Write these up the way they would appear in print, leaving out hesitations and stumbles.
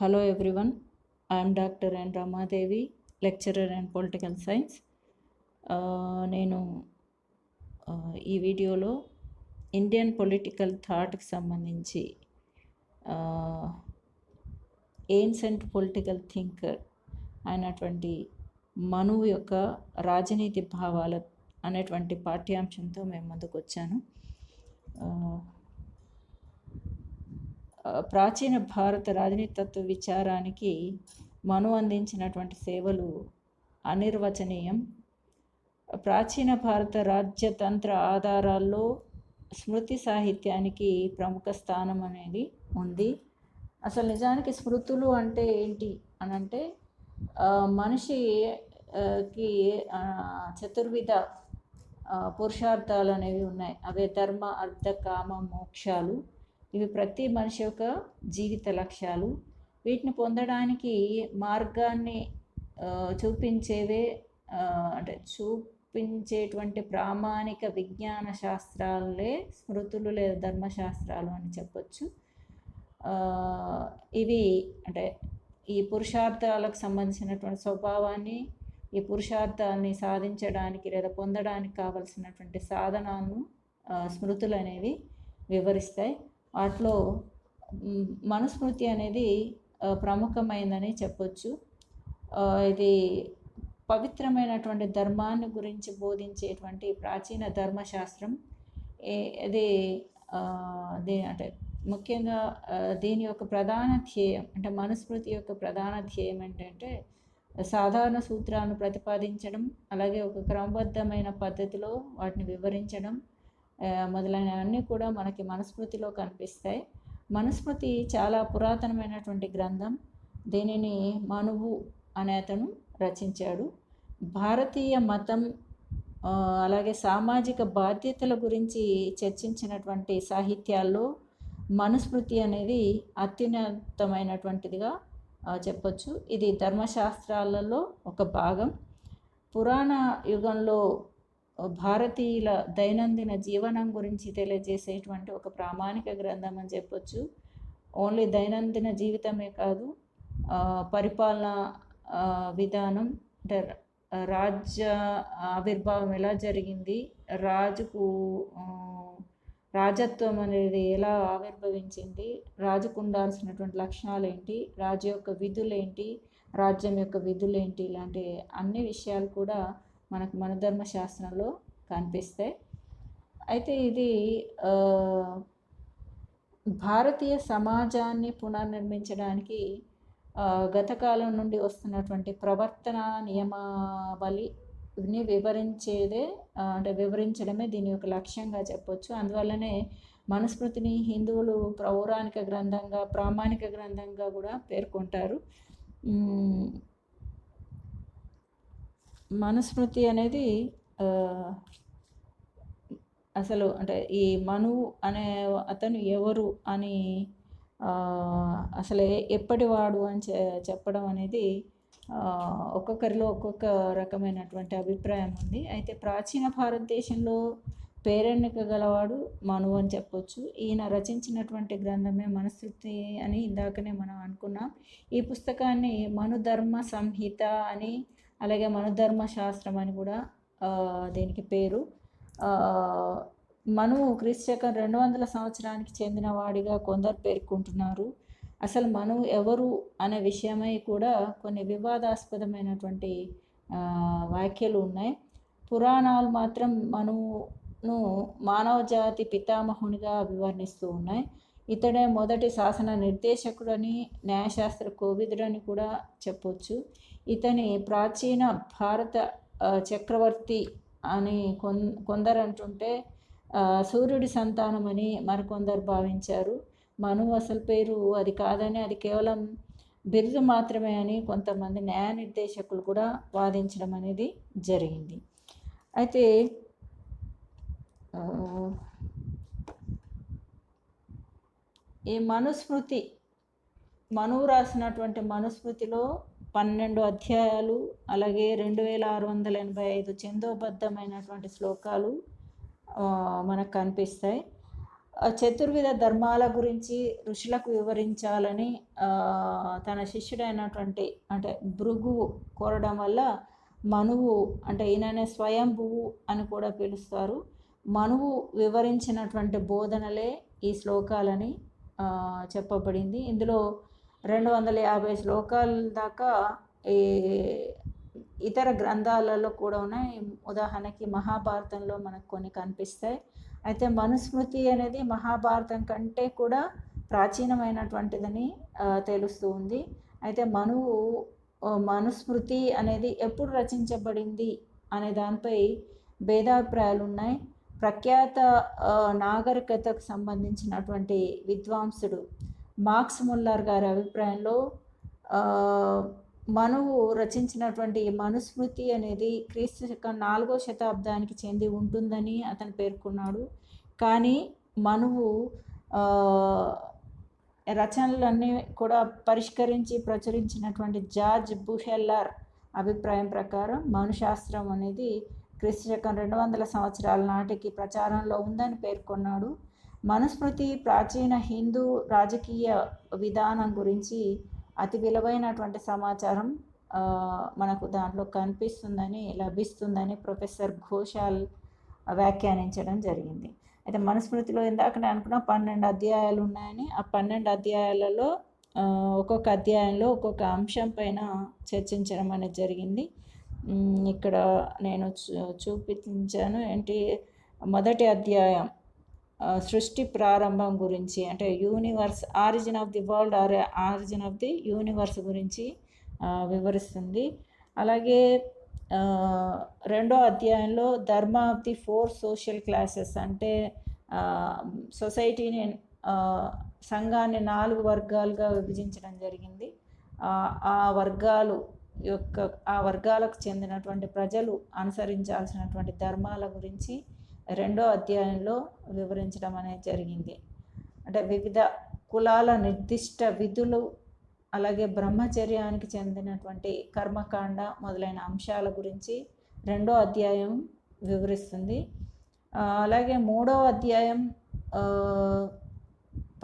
Hello everyone, I am Dr. N. Ramadevi, lecturer in political science. నేను ఈ వీడియోలో Indian political థాట్కి సంబంధించి ancient political thinker అయినటువంటి మనువు యొక్క రాజనీతి భావాలు అనేటువంటి పాఠ్యాంశంతో మేము ముందుకు వచ్చాను. ప్రాచీన భారత రాజనీతత్వ విచారానికి మను అందించినటువంటి సేవలు అనిర్వచనీయం. ప్రాచీన భారత రాజ్యతంత్ర ఆధారాల్లో స్మృతి సాహిత్యానికి ప్రముఖ స్థానం అనేది ఉంది. అసలు నిజానికి స్మృతులు అంటే ఏంటి అని అంటే మనిషికి చతుర్విధ పురుషార్థాలు అనేవి ఉన్నాయి. అవే ధర్మ, అర్థ, కామ, మోక్షాలు. ఇవి ప్రతి మనిషి యొక్క జీవిత లక్ష్యాలు. వీటిని పొందడానికి మార్గాన్ని చూపించేవే అంటే చూపించేటువంటి ప్రామాణిక విజ్ఞాన శాస్త్రాలే స్మృతులు లేదా ధర్మశాస్త్రాలు అని చెప్పొచ్చు. ఇవి అంటే ఈ పురుషార్థాలకు సంబంధించినటువంటి స్వభావాన్ని, ఈ పురుషార్థాన్ని సాధించడానికి లేదా పొందడానికి కావలసినటువంటి సాధనాలను స్మృతులు అనేవి వివరిస్తాయి. వాటిలో మనుస్మృతి అనేది ప్రముఖమైందని చెప్పొచ్చు. ఇది పవిత్రమైనటువంటి ధర్మాన్ని గురించి బోధించేటువంటి ప్రాచీన ధర్మశాస్త్రం. ఇది అంటే ముఖ్యంగా దీని యొక్క ప్రధాన ధ్యేయం అంటే మనుస్మృతి యొక్క ప్రధాన ధ్యేయం ఏంటంటే సాధారణ సూత్రాలను ప్రతిపాదించడం, అలాగే ఒక క్రమబద్ధమైన పద్ధతిలో వాటిని వివరించడం మొదలైనవన్నీ కూడా మనకి మనుస్మృతిలో కనిపిస్తాయి. మనుస్మృతి చాలా పురాతనమైనటువంటి గ్రంథం. దీనిని మనువు అనే అతను రచించాడు. భారతీయ మతం అలాగే సామాజిక బాధ్యతల గురించి చర్చించినటువంటి సాహిత్యాల్లో మనుస్మృతి అనేది అత్యున్నతమైనటువంటిదిగా చెప్పొచ్చు. ఇది ధర్మశాస్త్రాలలో ఒక భాగం. పురాణ యుగంలో భారతీయుల దైనందిన జీవనం గురించి తెలియజేసేటువంటి ఒక ప్రామాణిక గ్రంథం అని చెప్పొచ్చు. ఓన్లీ దైనందిన జీవితమే కాదు, పరిపాలన విధానం అంటే రాజ్య ఆవిర్భావం ఎలా జరిగింది, రాజుకు రాజత్వం అనేది ఎలా ఆవిర్భవించింది, రాజుకు ఉండాల్సినటువంటి లక్షణాలు ఏంటి, రాజు యొక్క విధులేంటి, రాజ్యం యొక్క విధులేంటి, ఇలాంటి అన్ని విషయాలు కూడా మనకు మన ధర్మశాస్త్రంలో కనిపిస్తాయి. అయితే ఇది భారతీయ సమాజాన్ని పునర్నిర్మించడానికి గతకాలం నుండి వస్తున్నటువంటి ప్రవర్తన నియమావళిని వివరించడమే దీని యొక్క లక్ష్యంగా చెప్పొచ్చు. అందువల్లనే మనుస్మృతిని హిందువులు పౌరాణిక గ్రంథంగా, ప్రామాణిక గ్రంథంగా కూడా పేర్కొంటారు. మనుస్మృతి అనేది అసలు అంటే ఈ మనువు అనే అతను ఎవరు అని అసలు ఎప్పటివాడు అని చెప్పడం అనేది ఒక్కొక్కరిలో ఒక్కొక్క రకమైనటువంటి అభిప్రాయం ఉంది. అయితే ప్రాచీన భారతదేశంలో పేరెన్నిక గలవాడు మనువు అని చెప్పొచ్చు. ఈయన రచించినటువంటి గ్రంథమే మనుస్మృతి అని ఇందాకనే మనం అనుకున్నాం. ఈ పుస్తకాన్ని మనుధర్మ సంహిత అని, అలాగే మనుధర్మ శాస్త్రం అని కూడా దీనికి పేరు. మనువు క్రీస్తుశకం 200 సంవత్సరానికి చెందిన వాడిగా కొందరు పేర్కొంటున్నారు. అసలు మనువు ఎవరు అనే విషయమై కూడా కొన్ని వివాదాస్పదమైనటువంటి వ్యాఖ్యలు ఉన్నాయి. పురాణాలు మాత్రం మనువును మానవ జాతి పితామహునిగా అభివర్ణిస్తూ ఉన్నాయి. ఇతడే మొదటి శాసన నిర్దేశకుడని, న్యాయశాస్త్ర కోవిదుడని కూడా చెప్పొచ్చు. ఇతని ప్రాచీన భారత చక్రవర్తి అని కొందరు అంటుంటే సూర్యుడి సంతానం అని మరికొందరు భావించారు. మనువు అసలు పేరు అది కాదని, అది కేవలం బిరుదు మాత్రమే అని కొంతమంది న్యాయ నిర్దేశకులు కూడా వాదించడం అనేది జరిగింది. అయితే ఈ మనువు రాసినటువంటి మనుస్మృతిలో 12 అధ్యాయాలు, అలాగే 2685 ఛందోబద్ధమైనటువంటి శ్లోకాలు మనకు కనిపిస్తాయి. చతుర్విధ ధర్మాల గురించి ఋషులకు వివరించాలని తన శిష్యుడైనటువంటి అంటే భృగువు కోరడం వల్ల మనువు అంటే ఈయననే స్వయంభువు అని కూడా పిలుస్తారు. మనువు వివరించినటువంటి బోధనలే ఈ శ్లోకాలని చెప్పబడింది. ఇందులో 250 శ్లోకాల దాకా ఈ ఇతర గ్రంథాలలో కూడా ఉన్నాయి. ఉదాహరణకి మహాభారతంలో మనకు కొన్ని కనిపిస్తాయి. అయితే మనుస్మృతి అనేది మహాభారతం కంటే కూడా ప్రాచీనమైనటువంటిదని తెలుస్తూ ఉంది. అయితే మనుస్మృతి అనేది ఎప్పుడు రచించబడింది అనే దానిపై భేదాభిప్రాయాలు ఉన్నాయి. ప్రఖ్యాత నాగరికతకు సంబంధించినటువంటి విద్వాంసుడు మాక్స్ ముల్లర్ గారి అభిప్రాయంలో మనువు రచించినటువంటి మనుస్మృతి అనేది క్రీస్తు శకం 4వ శతాబ్దానికి చెంది ఉంటుందని అతను పేర్కొన్నాడు. కానీ మనువు రచనలన్నీ కూడా పరిష్కరించి ప్రచురించినటువంటి జార్జ్ బుహెల్లర్ అభిప్రాయం ప్రకారం మనుశాస్త్రం అనేది క్రీస్తు శకం 200 సంవత్సరాల నాటికి ప్రచారంలో ఉందని పేర్కొన్నాడు. మనుస్మృతి ప్రాచీన హిందూ రాజకీయ విధానం గురించి అతి విలువైనటువంటి సమాచారం మనకు దాంట్లో లభిస్తుందని ప్రొఫెసర్ ఘోషాల్ వ్యాఖ్యానించడం జరిగింది. అయితే మనుస్మృతిలో ఇందాక నేను అనుకున్న 12 అధ్యాయాలు ఉన్నాయని, ఆ 12 అధ్యాయాలలో ఒక్కొక్క అధ్యాయంలో ఒక్కొక్క అంశం పైన చర్చించడం అనేది జరిగింది. ఇక్కడ నేను చూపించాను ఏంటి, మొదటి అధ్యాయం సృష్టి ప్రారంభం గురించి అంటే universe, origin of the world or origin of the universe గురించి వివరిస్తుంది. అలాగే రెండో అధ్యాయంలో ధర్మ ఆఫ్ ది 4 సోషల్ క్లాసెస్ అంటే సొసైటీని సంఘాన్ని 4 వర్గాలుగా విభజించడం జరిగింది. ఆ వర్గాలకు చెందినటువంటి ప్రజలు అనుసరించాల్సినటువంటి ధర్మాల గురించి రెండో అధ్యాయంలో వివరించడం అనేది జరిగింది. అంటే వివిధ కులాల నిర్దిష్ట విధులు, అలాగే బ్రహ్మచర్యానికి చెందినటువంటి కర్మకాండ మొదలైన అంశాల గురించి రెండో అధ్యాయం వివరిస్తుంది. అలాగే మూడో అధ్యాయం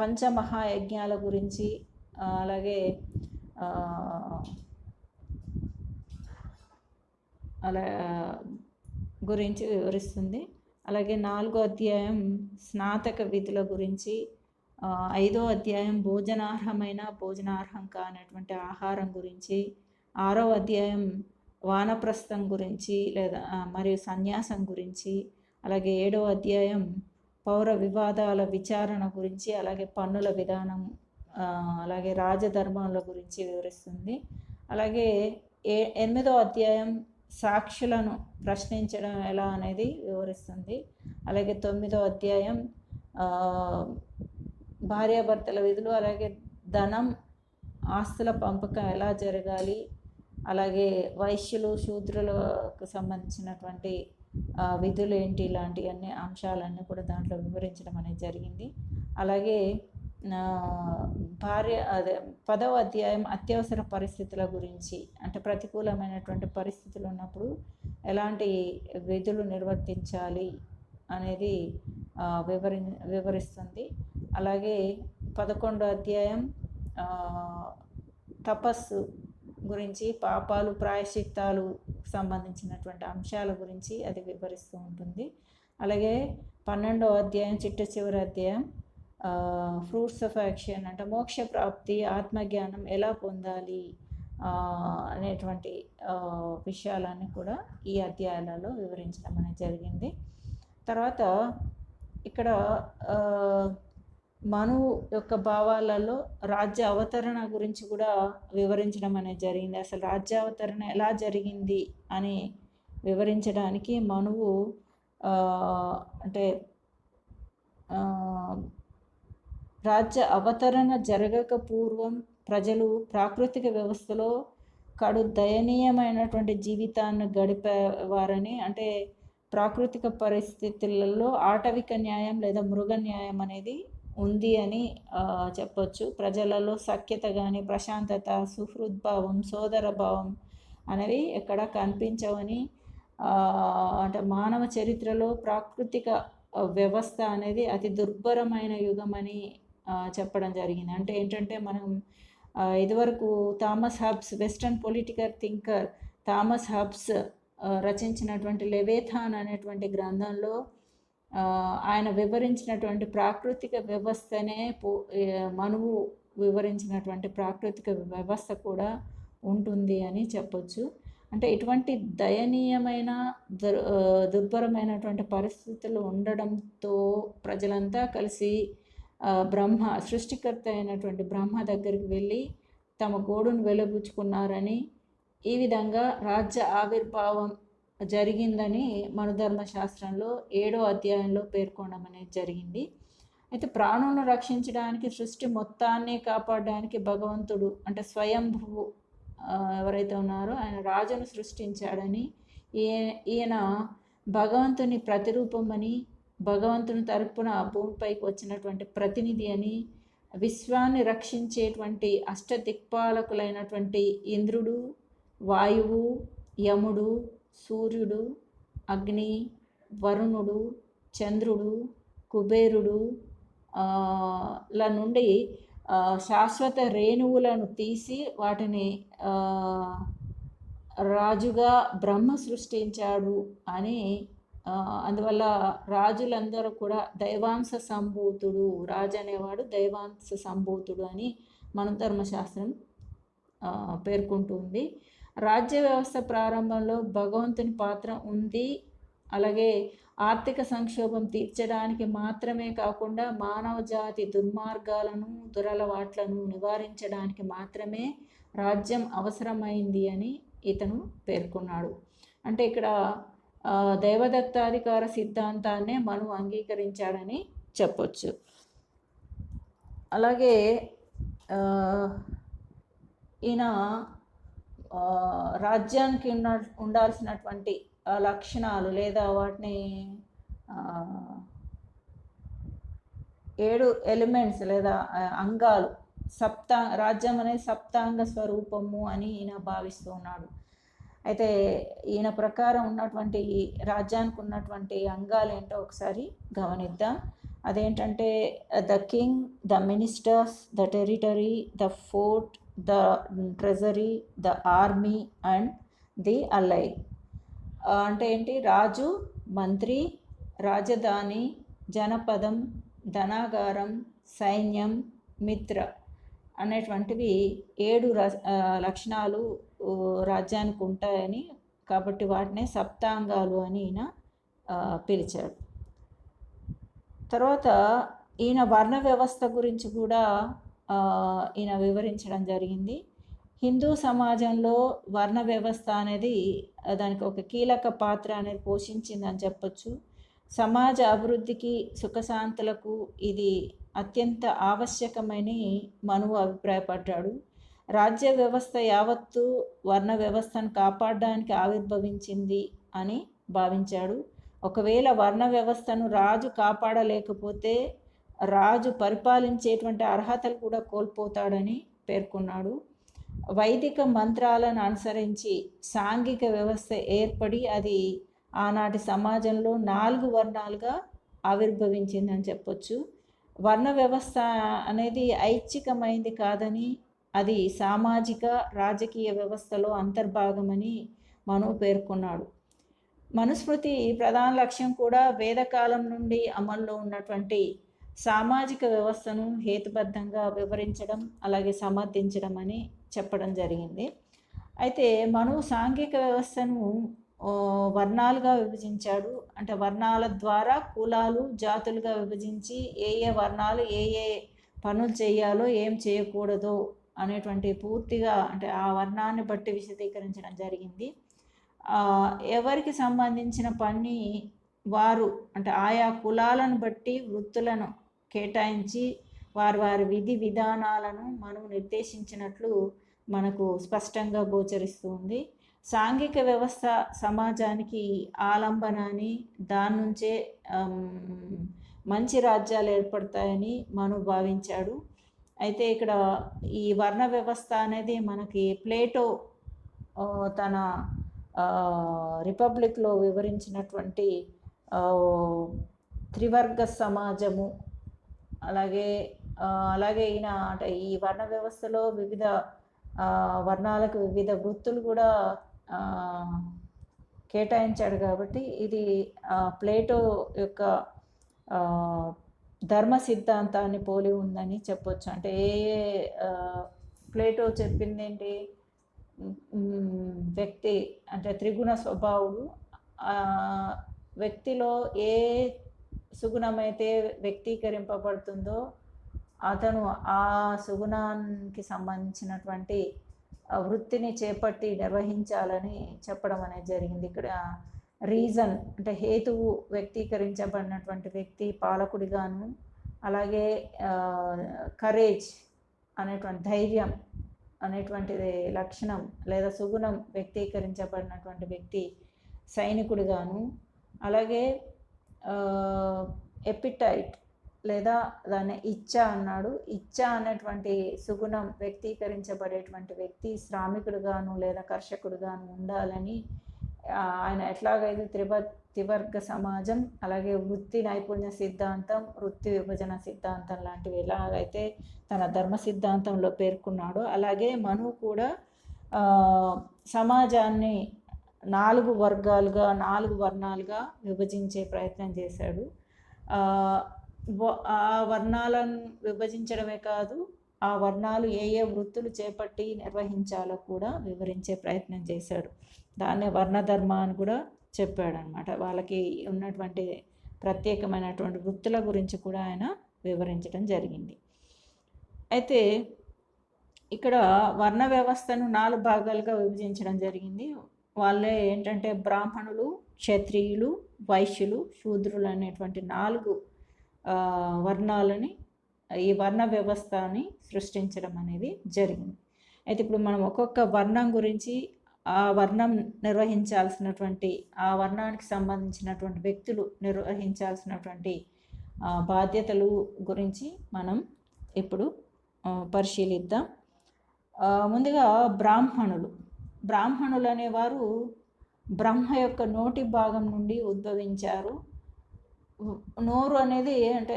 పంచమహాయజ్ఞాల గురించి అలాగే గురించి వివరిస్తుంది. అలాగే 4వ అధ్యాయం స్నాతక విధుల గురించి, 5వ అధ్యాయం భోజనార్హం కానటువంటి ఆహారం గురించి, 6వ అధ్యాయం వానప్రస్థం గురించి మరియు సన్యాసం గురించి, అలాగే 7వ అధ్యాయం పౌర వివాదాల విచారణ గురించి, అలాగే పన్నుల విధానం, అలాగే రాజధర్మాల గురించి వివరిస్తుంది. అలాగే 8వ అధ్యాయం సాక్షులను ప్రశ్నించడం ఎలా అనేది వివరిస్తుంది. అలాగే 9వ అధ్యాయం భార్యాభర్తల విధులు, అలాగే ధనం ఆస్తుల పంపకం ఎలా జరగాలి, అలాగే వైశ్యులు శూద్రులకు సంబంధించినటువంటి విధులు ఏంటి, ఇలాంటి అన్ని అంశాలన్నీ కూడా దాంట్లో వివరించడం అనేది జరిగింది. అలాగే 10వ అధ్యాయం అత్యవసర పరిస్థితుల గురించి అంటే ప్రతికూలమైనటువంటి పరిస్థితులు ఉన్నప్పుడు ఎలాంటి విధులు నిర్వర్తించాలి అనేది వివరిస్తుంది. అలాగే 11వ అధ్యాయం తపస్సు గురించి, పాపాలు ప్రాయశ్చిత్తాలు సంబంధించినటువంటి అంశాల గురించి అది వివరిస్తూ ఉంటుంది. అలాగే 12వ అధ్యాయం చివరి అధ్యాయం ఫ్రూట్స్ ఆఫ్ యాక్షన్ అంటే మోక్ష ప్రాప్తి, ఆత్మజ్ఞానం ఎలా పొందాలి అనేటువంటి విషయాలన్నీ కూడా ఈ అధ్యాయాలలో వివరించడం అనేది జరిగింది. తర్వాత ఇక్కడ మనువు యొక్క భావాలలో రాజ్య అవతరణ గురించి కూడా వివరించడం అనేది జరిగింది. అసలు రాజ్యావతరణ ఎలా జరిగింది అని వివరించడానికి మనువు అంటే రాజ్య అవతరణ జరగక పూర్వం ప్రజలు ప్రాకృతిక వ్యవస్థలో కడు దయనీయమైనటువంటి జీవితాన్ని గడిపేవారని, అంటే ప్రాకృతిక పరిస్థితులలో ఆటవిక న్యాయం లేదా మృగ న్యాయం అనేది ఉంది అని చెప్పొచ్చు. ప్రజలలో సఖ్యత కానీ, ప్రశాంతత, సుహృద్భావం, సోదర భావం అనేవి ఎక్కడ కనిపించవని, అంటే మానవ చరిత్రలో ప్రాకృతిక వ్యవస్థ అనేది అతి దుర్భరమైన యుగం అని చెప్పడం జరిగింది. అంటే ఏంటంటే మనం ఇదివరకు Thomas Hobbs, western political thinker Thomas Hobbs రచించినటువంటి లెవేథాన్ అనేటువంటి గ్రంథంలో ఆయన వివరించినటువంటి ప్రాకృతిక వ్యవస్థనే మనువు వివరించినటువంటి ప్రాకృతిక వ్యవస్థ కూడా ఉంటుంది అని చెప్పొచ్చు. అంటే ఇటువంటి దయనీయమైన దుర్భరమైనటువంటి పరిస్థితులు ఉండడంతో ప్రజలంతా కలిసి సృష్టికర్త అయినటువంటి బ్రహ్మ దగ్గరికి వెళ్ళి తమ గోడును వెలుబుచ్చుకున్నారని, ఈ విధంగా రాజ్య ఆవిర్భావం జరిగిందని మనుధర్మశాస్త్రంలో 7వ అధ్యాయంలో పేర్కొనడం అనేది జరిగింది. అయితే ప్రాణులను రక్షించడానికి, సృష్టి మొత్తాన్ని కాపాడడానికి భగవంతుడు అంటే స్వయంభువు ఎవరైతే ఉన్నారో ఆయన రాజును సృష్టించాడని, ఈయన భగవంతుని ప్రతిరూపమని, భగవంతుని తరపున భూమిపైకి వచ్చినటువంటి ప్రతినిధి అని, విశ్వాన్ని రక్షించేటువంటి అష్టదిక్పాలకులైనటువంటి ఇంద్రుడు, వాయువు, యముడు, సూర్యుడు, అగ్ని, వరుణుడు, చంద్రుడు, కుబేరుడు ల నుండి శాశ్వత రేణువులను తీసి వాటిని రాజుగా బ్రహ్మ సృష్టించాడు అని, అందువల్ల రాజులందరూ కూడా దైవాంశ సంభూతుడు, రాజు అనేవాడు దైవాంశ సంభూతుడు అని మన ధర్మశాస్త్రం పేర్కొంటుంది. రాజ్య వ్యవస్థ ప్రారంభంలో భగవంతుని పాత్ర ఉంది. అలాగే ఆర్థిక సంక్షోభం తీర్చడానికి మాత్రమే కాకుండా మానవ జాతి దుర్మార్గాలను, దురలవాట్లను నివారించడానికి మాత్రమే రాజ్యం అవసరమైంది అని ఇతను పేర్కొన్నాడు. అంటే ఇక్కడ దైవదత్తాధికార సిద్ధాంతాన్నే మను అంగీకరించాడని చెప్పొచ్చు. అలాగే ఈయన రాజ్యానికి ఉండాల్సినటువంటి లక్షణాలు లేదా వాటిని 7 ఎలిమెంట్స్ లేదా అంగాలు, రాజ్యం అనేది సప్తాంగ స్వరూపము అని ఈయన భావిస్తూ ఉన్నాడు. అయితే ఈయన ప్రకారం ఉన్నటువంటి రాజ్యానికి ఉన్నటువంటి అంగాలు ఏంటో ఒకసారి గమనిద్దాం. అదేంటంటే the king, the ministers, the territory, the fort, the treasury, the army and the ally. అంటే ఏంటి? రాజు, మంత్రి, రాజధాని, జనపదం, ధనాగారం, సైన్యం, మిత్ర అనేటువంటివి 7 లక్షణాలు రాజ్యానికి ఉంటాయని, కాబట్టి వాటినే సప్తాంగాలు అని ఈయన పిలిచాడు. తర్వాత ఈయన వర్ణ వ్యవస్థ గురించి కూడా ఈయన వివరించడం జరిగింది. హిందూ సమాజంలో వర్ణ వ్యవస్థ అనేది దానికి ఒక కీలక పాత్ర అనేది పోషించిందని చెప్పొచ్చు. సమాజ అభివృద్ధికి, సుఖశాంతులకు ఇది అత్యంత ఆవశ్యకమని మనువు అభిప్రాయపడ్డాడు. రాజ్య వ్యవస్థ యావత్తు వర్ణ వ్యవస్థను కాపాడడానికి ఆవిర్భవించింది అని భావించాడు. ఒకవేళ వర్ణ వ్యవస్థను రాజు కాపాడలేకపోతే రాజు పరిపాలించేటువంటి అర్హతలు కూడా కోల్పోతాడని పేర్కొన్నాడు. వైదిక మంత్రాలను అనుసరించి సాంఘిక వ్యవస్థ ఏర్పడి అది ఆనాటి సమాజంలో 4 వర్ణాలుగా ఆవిర్భవించిందని చెప్పొచ్చు. వర్ణ వ్యవస్థ అనేది ఐచ్ఛికమైంది కాదని, అది సామాజిక, రాజకీయ వ్యవస్థలో అంతర్భాగమని మనువు పేర్కొన్నాడు. మనుస్మృతి ప్రధాన లక్ష్యం కూడా వేదకాలం నుండి అమల్లో ఉన్నటువంటి సామాజిక వ్యవస్థను హేతుబద్ధంగా వివరించడం, అలాగే సమర్థించడం అని చెప్పడం జరిగింది. అయితే మనువు సాంఘిక వ్యవస్థను వర్ణాలుగా విభజించాడు. అంటే వర్ణాల ద్వారా కులాలు, జాతులుగా విభజించి ఏ వర్ణాలు ఏ పనులు చేయాలో, ఏం చేయకూడదో అనేటువంటి పూర్తిగా అంటే ఆ వర్ణాన్ని బట్టి విశదీకరించడం జరిగింది. ఎవరికి సంబంధించిన పని వారు అంటే ఆయా కులాలను బట్టి వృత్తులను కేటాయించి వారి విధి విధానాలను మనం నిర్దేశించినట్లు మనకు స్పష్టంగా గోచరిస్తుంది. సాంఘిక వ్యవస్థ సమాజానికి ఆలంబన అని, దాని నుంచే మంచి రాజ్యాలు ఏర్పడతాయని మను భావించాడు. అయితే ఇక్కడ ఈ వర్ణ వ్యవస్థ అనేది మనకి ప్లేటో తన రిపబ్లిక్లో వివరించినటువంటి త్రివర్గ సమాజము, అలాగే అలాగే ఈయన అంటే ఈ వర్ణ వ్యవస్థలో వివిధ వర్ణాలకు వివిధ వృత్తులు కూడా కేటాయించాడు కాబట్టి ఇది ప్లేటో యొక్క ధర్మ సిద్ధాంతాన్ని పోలి ఉందని చెప్పొచ్చు. అంటే ప్లేటో చెప్పింది ఏంటి, వ్యక్తి అంటే త్రిగుణ స్వభావుడు, వ్యక్తిలో ఏ సుగుణమైతే వ్యక్తీకరింపబడుతుందో అతను ఆ సుగుణానికి సంబంధించినటువంటి వృత్తిని చేపట్టి నిర్వహించాలని చెప్పడం అనేది జరిగింది. ఇక్కడ రీజన్ అంటే హేతువు వ్యక్తీకరించబడినటువంటి వ్యక్తి పాలకుడిగాను, అలాగే కరేజ్ అనేటువంటి ధైర్యం అనేటువంటిది లక్షణం లేదా సుగుణం వ్యక్తీకరించబడినటువంటి వ్యక్తి సైనికుడిగాను, అలాగే ఎపిటైట్ లేదా దాన్ని ఇచ్చ అన్నాడు, ఇచ్చ అనేటువంటి సుగుణం వ్యక్తీకరించబడేటువంటి వ్యక్తి శ్రామికుడుగాను లేదా కర్షకుడుగాను ఉండాలని ఆయన ఎట్లాగైతే త్రివర్గ సమాజం, అలాగే వృత్తి నైపుణ్య సిద్ధాంతం, వృత్తి విభజన సిద్ధాంతం లాంటివి ఎలాగైతే తన ధర్మ సిద్ధాంతంలో పేర్కొన్నాడో, అలాగే మనువు కూడా సమాజాన్ని 4 వర్గాలుగా 4 వర్ణాలుగా విభజించే ప్రయత్నం చేశాడు. ఆ వర్ణాలను విభజించడమే కాదు, ఆ వర్ణాలు ఏ ఏ వృత్తులు చేపట్టి నిర్వహించాలో కూడా వివరించే ప్రయత్నం చేశాడు. దాన్నే వర్ణధర్మ అని కూడా చెప్పాడనమాట. వాళ్ళకి ఉన్నటువంటి ప్రత్యేకమైనటువంటి వృత్తుల గురించి కూడా ఆయన వివరించడం జరిగింది. అయితే ఇక్కడ వర్ణ వ్యవస్థను 4 భాగాలుగా విభజించడం జరిగింది. వాళ్ళే ఏంటంటే బ్రాహ్మణులు, క్షత్రియులు, వైశ్యులు, శూద్రులు అనేటువంటి 4 వర్ణాలని ఈ వర్ణ వ్యవస్థని సృష్టించడం అనేది జరిగింది. అయితే ఇప్పుడు మనం ఒక్కొక్క వర్ణం గురించి, ఆ వర్ణం నిర్వహించాల్సినటువంటి, ఆ వర్ణానికి సంబంధించినటువంటి వ్యక్తులు నిర్వహించాల్సినటువంటి బాధ్యతలు గురించి మనం ఇప్పుడు పరిశీలిద్దాం. ముందుగా బ్రాహ్మణులు అనేవారు బ్రహ్మ యొక్క నోటి భాగం నుండి ఉద్భవించారు. నోరు అనేది అంటే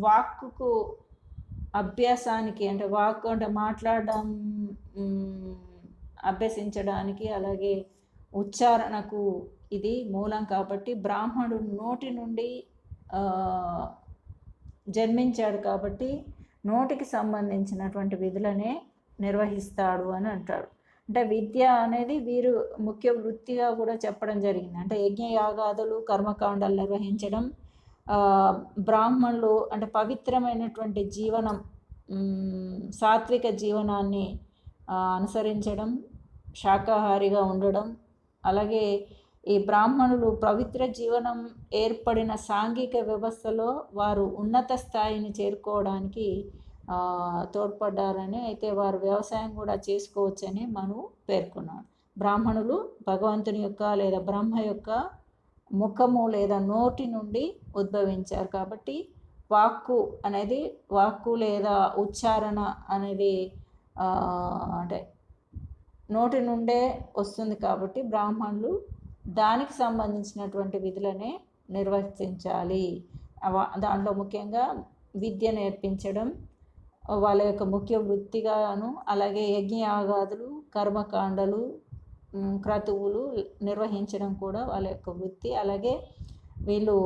వాక్కుకు అభ్యాసానికి, అంటే వాక్కు అంటే మాట్లాడడం అభ్యసించడానికి, అలాగే ఉచ్చారణకు ఇది మూలం కాబట్టి బ్రాహ్మణుడు నోటి నుండి జన్మించాడు కాబట్టి నోటికి సంబంధించినటువంటి విధులనే నిర్వహిస్తాడు అని అంటాడు. అంటే విద్య అనేది వీరు ముఖ్య వృత్తిగా కూడా చెప్పడం జరిగింది. అంటే యజ్ఞయాగాదులు, కర్మకాండాలు నిర్వహించడం, బ్రాహ్మణులు అంటే పవిత్రమైనటువంటి జీవనం, సాత్విక జీవనాన్ని అనుసరించడం, శాకాహారిగా ఉండడం, అలాగే ఈ బ్రాహ్మణులు పవిత్ర జీవనం ఏర్పడిన సాంఘిక వ్యవస్థలో వారు ఉన్నత స్థాయిని చేరుకోవడానికి తోడ్పడ్డారని, అయితే వారు వ్యవసాయం కూడా చేసుకోవచ్చని మనువు పేర్కొన్నాడు. బ్రాహ్మణులు భగవంతుని యొక్క లేదా బ్రహ్మ యొక్క ముఖము లేదా నోటి నుండి ఉద్భవించారు కాబట్టి వాక్కు లేదా ఉచ్చారణ అనేది అంటే నోటి నుండే వస్తుంది కాబట్టి బ్రాహ్మణులు దానికి సంబంధించినటువంటి విధులనే నిర్వర్తించాలి. దాంట్లో ముఖ్యంగా విద్య నేర్పించడం వాళ్ళ యొక్క ముఖ్య వృత్తిగాను, అలాగే యజ్ఞయాగాదులు, కర్మకాండలు, క్రతువులు నిర్వహించడం కూడా వాళ్ళ యొక్క వృత్తి. అలాగే వీళ్ళు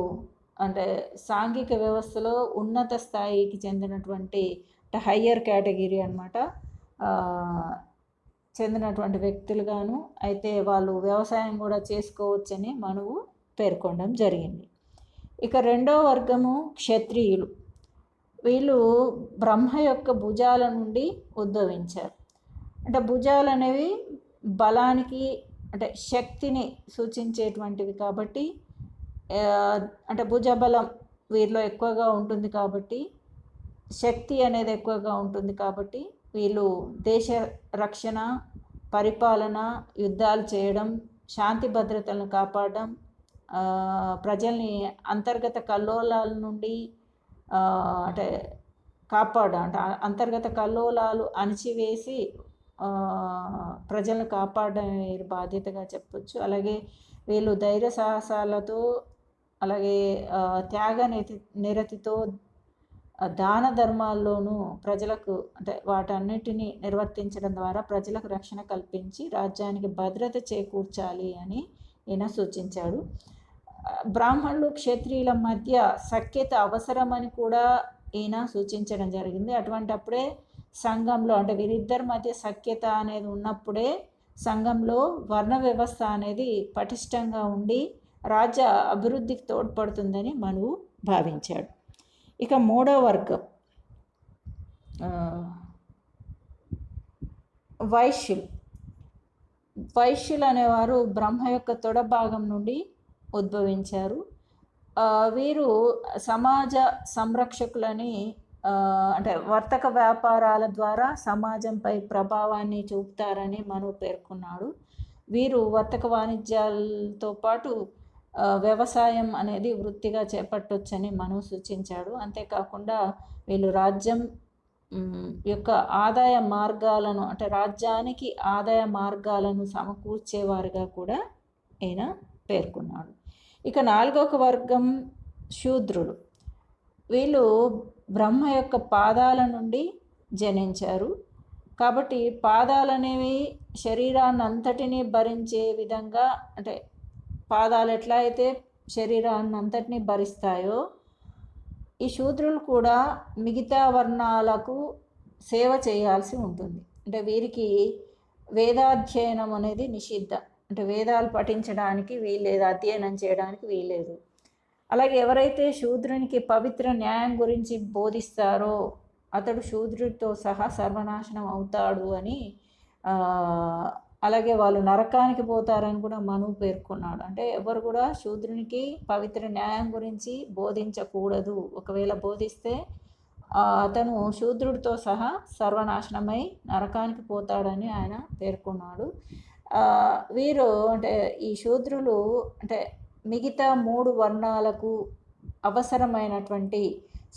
అంటే సాంఘిక వ్యవస్థలో ఉన్నత స్థాయికి చెందినటువంటి హయ్యర్ కేటగిరీ అన్నమాట చెందినటువంటి వ్యక్తులుగాను, అయితే వాళ్ళు వ్యవసాయం కూడా చేసుకోవచ్చని మనువు పేర్కొనడం జరిగింది. ఇక 2వ వర్గము క్షత్రియులు. వీళ్ళు బ్రహ్మ యొక్క భుజాల నుండి ఉద్భవించారు. అంటే భుజాలు అనేవి బలానికి అంటే శక్తిని సూచించేటువంటివి కాబట్టి, అంటే భుజబలం వీరిలో ఎక్కువగా ఉంటుంది కాబట్టి, శక్తి అనేది ఎక్కువగా ఉంటుంది కాబట్టి వీళ్ళు దేశ రక్షణ, పరిపాలన, యుద్ధాలు చేయడం, శాంతి భద్రతలను కాపాడడం, ప్రజల్ని అంతర్గత కల్లోలాల నుండి అంటే అంటే అంతర్గత కల్లోలాలు అణిచివేసి ప్రజలను కాపాడడం బాధ్యతగా చెప్పొచ్చు. అలాగే వీళ్ళు ధైర్య సాహసాలతో అలాగే త్యాగ నిరతితో దాన ధర్మాల్లోనూ ప్రజలకు అంటే వాటన్నిటిని నిర్వర్తించడం ద్వారా ప్రజలకు రక్షణ కల్పించి రాజ్యానికి భద్రత చేకూర్చాలి అని ఈయన సూచించాడు. బ్రాహ్మణులు క్షత్రియుల మధ్య సఖ్యత అవసరమని కూడా ఈయన సూచించడం జరిగింది. అటువంటప్పుడే సంఘంలో అంటే వీరిద్దరి మధ్య సఖ్యత అనేది ఉన్నప్పుడే సంఘంలో వర్ణ వ్యవస్థ అనేది పటిష్టంగా ఉండి రాజ్య అభివృద్ధికి తోడ్పడుతుందని మనువు భావించాడు. ఇక మూడో వర్గం వైశ్యులు అనేవారు బ్రహ్మ యొక్క తొడ భాగం నుండి ఉద్భవించారు. వీరు సమాజ సంరక్షకులని అంటే వర్తక వ్యాపారాల ద్వారా సమాజంపై ప్రభావాన్ని చూపుతారని మనువు పేర్కొన్నాడు. వీరు వర్తక వాణిజ్యాలతో పాటు వ్యవసాయం అనేది వృత్తిగా చేపట్టొచ్చని మనువు సూచించాడు. అంతేకాకుండా వీళ్ళు రాజ్యం యొక్క ఆదాయ మార్గాలను అంటే రాజ్యానికి ఆదాయ మార్గాలను సమకూర్చేవారుగా కూడా ఈయన పేర్కొన్నాడు. ఇక నాలుగవ వర్గం శూద్రులు. వీళ్ళు బ్రహ్మ యొక్క పాదాల నుండి జనించారు. కాబట్టి పాదాలనేవి శరీరాన్ని అంతటినీ భరించే విధంగా అంటే పాదాలు ఎట్లా అయితే శరీరాన్ని అంతటినీ భరిస్తాయో ఈ శూద్రులు కూడా మిగతా వర్ణాలకు సేవ చేయాల్సి ఉంటుంది. అంటే వీరికి వేదాధ్యయనం అనేది నిషిద్ధం. అంటే వేదాలు పఠించడానికి వీల్లేదు, అధ్యయనం చేయడానికి వీల్లేదు. అలాగే ఎవరైతే శూద్రునికి పవిత్ర న్యాయం గురించి బోధిస్తారో అతడు శూద్రుడితో సహా సర్వనాశనం అవుతాడు అని అలాగే వాళ్ళు నరకానికి పోతారని కూడా మనువు పేర్కొన్నాడు. అంటే ఎవరు కూడా శూద్రునికి పవిత్ర న్యాయం గురించి బోధించకూడదు. ఒకవేళ బోధిస్తే అతను శూద్రుడితో సహా సర్వనాశనమై నరకానికి పోతాడని ఆయన పేర్కొన్నాడు. వీరు అంటే ఈ శూద్రులు అంటే మిగతా 3 వర్ణాలకు అవసరమైనటువంటి